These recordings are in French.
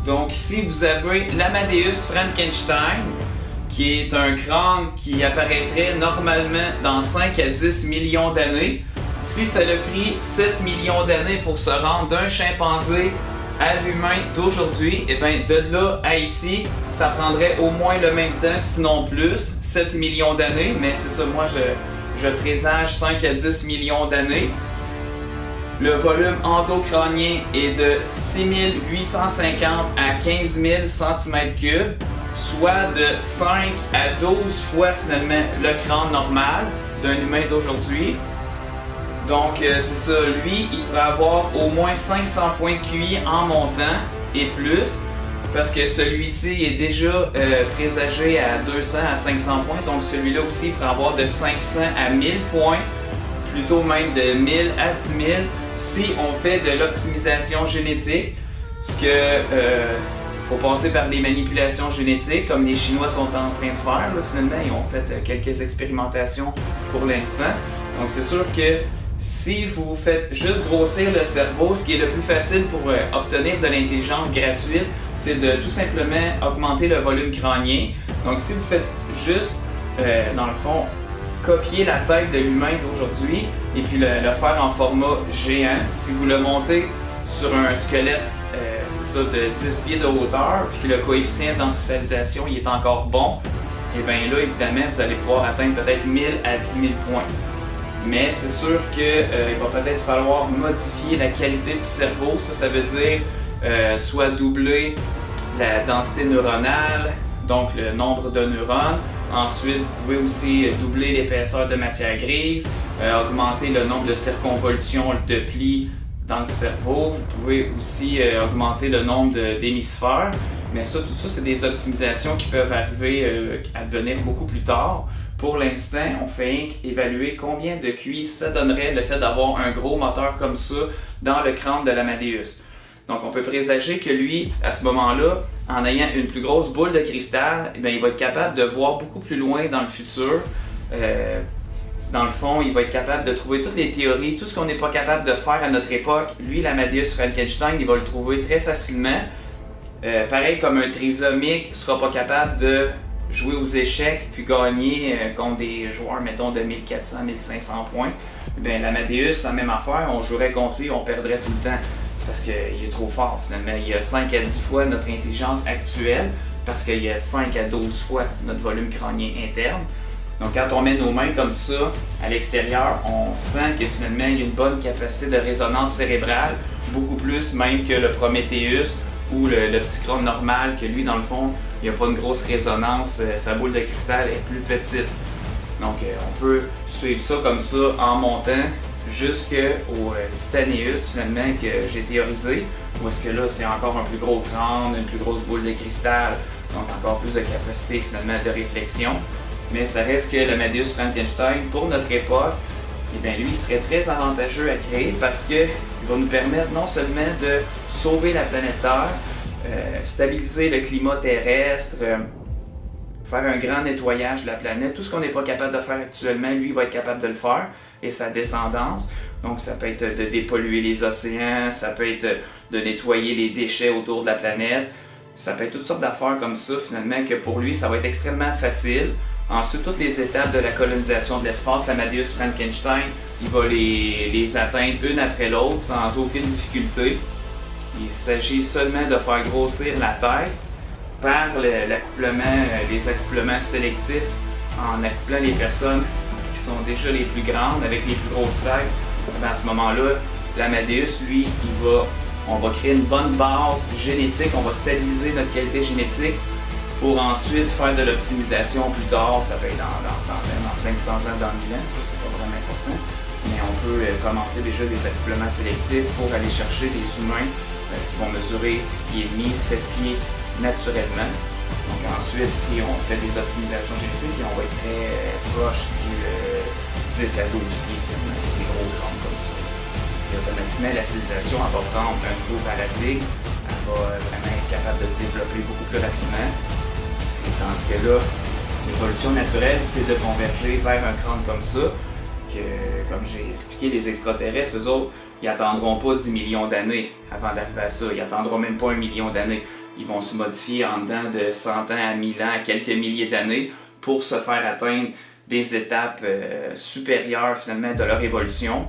Donc ici, vous avez l'Amadeus Frankenstein, qui est un crâne qui apparaîtrait normalement dans 5 à 10 millions d'années. Si ça a pris 7 millions d'années pour se rendre d'un chimpanzé à l'humain d'aujourd'hui, et bien de là à ici, ça prendrait au moins le même temps, sinon plus, 7 millions d'années, mais c'est ça, moi je présage 5 à 10 millions d'années. Le volume endocrânien est de 6850 à 15 000 cm3, soit de 5 à 12 fois finalement le crâne normal d'un humain d'aujourd'hui. Donc c'est ça, lui, il pourrait avoir au moins 500 points de QI en montant et plus, parce que celui-ci est déjà présagé à 200 à 500 points, donc celui-là aussi il pourrait avoir de 500 à 1000 points, plutôt même de 1000 à 10 000, si on fait de l'optimisation génétique, parce que faut passer par des manipulations génétiques, comme les Chinois sont en train de faire. Là, finalement, ils ont fait quelques expérimentations pour l'instant. Donc c'est sûr que si vous faites juste grossir le cerveau, ce qui est le plus facile pour obtenir de l'intelligence gratuite, c'est de tout simplement augmenter le volume crânien. Donc si vous faites juste, dans le fond, copier la tête de l'humain d'aujourd'hui et puis le faire en format géant, si vous le montez sur un squelette, c'est ça, de 10 pieds de hauteur, puis que le coefficient de densifalisation il est encore bon, et bien là, évidemment, vous allez pouvoir atteindre peut-être 1000 à 10 000 points. Mais c'est sûr qu'il va peut-être falloir modifier la qualité du cerveau. Ça veut dire soit doubler la densité neuronale, donc le nombre de neurones. Ensuite, vous pouvez aussi doubler l'épaisseur de matière grise, augmenter le nombre de circonvolutions de plis dans le cerveau. Vous pouvez aussi augmenter le nombre d'hémisphères. Mais ça, tout ça, c'est des optimisations qui peuvent arriver à devenir beaucoup plus tard. Pour l'instant, on fait évaluer combien de QI ça donnerait le fait d'avoir un gros moteur comme ça dans le crâne de l'Amadeus. Donc on peut présager que lui, à ce moment-là, en ayant une plus grosse boule de cristal, eh bien, il va être capable de voir beaucoup plus loin dans le futur. Dans le fond, il va être capable de trouver toutes les théories, tout ce qu'on n'est pas capable de faire à notre époque. Lui, l'Amadeus Frankenstein, il va le trouver très facilement. Pareil comme un trisomique ne sera pas capable de jouer aux échecs puis gagner contre des joueurs, mettons, de 1400, 1500 points. Bien, l'Amadeus, la même affaire, on jouerait contre lui, on perdrait tout le temps parce qu'il est trop fort finalement. Il y a 5 à 10 fois notre intelligence actuelle parce qu'il y a 5 à 12 fois notre volume crânien interne. Donc quand on met nos mains comme ça à l'extérieur, on sent que finalement il y a une bonne capacité de résonance cérébrale, beaucoup plus même que le Prometheus ou le petit crâne normal, que lui dans le fond, il n'y a pas une grosse résonance, sa boule de cristal est plus petite. Donc on peut suivre ça comme ça en montant jusqu'au Titaneus finalement que j'ai théorisé, où est-ce que là c'est encore un plus gros crâne, une plus grosse boule de cristal, donc encore plus de capacité finalement de réflexion. Mais ça reste que l'Amadeus Frankenstein, pour notre époque, eh bien, lui, il serait très avantageux à créer parce qu'il va nous permettre non seulement de sauver la planète Terre, stabiliser le climat terrestre, faire un grand nettoyage de la planète. Tout ce qu'on n'est pas capable de faire actuellement, lui, il va être capable de le faire, et sa descendance. Donc ça peut être de dépolluer les océans, ça peut être de nettoyer les déchets autour de la planète, ça peut être toutes sortes d'affaires comme ça finalement, que pour lui, ça va être extrêmement facile. Ensuite, toutes les étapes de la colonisation de l'espace, l'Amadeus Frankenstein, il va les atteindre une après l'autre sans aucune difficulté. Il s'agit seulement de faire grossir la tête par l'accouplement, les accouplements sélectifs, en accouplant les personnes qui sont déjà les plus grandes avec les plus grosses têtes. À ce moment-là, l'Amadeus, lui, on va créer une bonne base génétique, on va stabiliser notre qualité génétique pour ensuite faire de l'optimisation plus tard. Ça peut être dans 100 ans, dans 500 ans, dans 1000 ans, ça c'est pas vraiment important. Mais on peut commencer déjà des accouplements sélectifs pour aller chercher des humains qui vont mesurer 6 pieds et demi, 7 pieds naturellement. Donc ensuite, si on fait des optimisations génétiques, on va être très proche du 10 à 12 pieds, avec des gros crânes comme ça. Et automatiquement, la civilisation va prendre un nouveau paradigme, elle va vraiment être capable de se développer beaucoup plus rapidement. Et dans ce cas-là, l'évolution naturelle, c'est de converger vers un crâne comme ça, que, comme j'ai expliqué, les extraterrestres, eux autres, ils n'attendront pas 10 millions d'années avant d'arriver à ça. Ils n'attendront même pas 1 million d'années. ils vont se modifier en dedans de 100 ans à 1000 ans, à quelques milliers d'années, pour se faire atteindre des étapes supérieures finalement de leur évolution.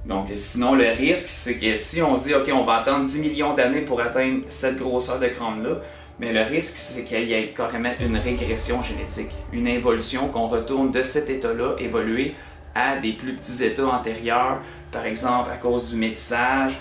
Donc sinon le risque c'est que si on se dit ok on va attendre 10 millions d'années pour atteindre cette grosseur de crâne-là, mais le risque c'est qu'il y ait carrément une régression génétique, une évolution, qu'on retourne de cet état-là évoluer à des plus petits états antérieurs, par exemple à cause du métissage,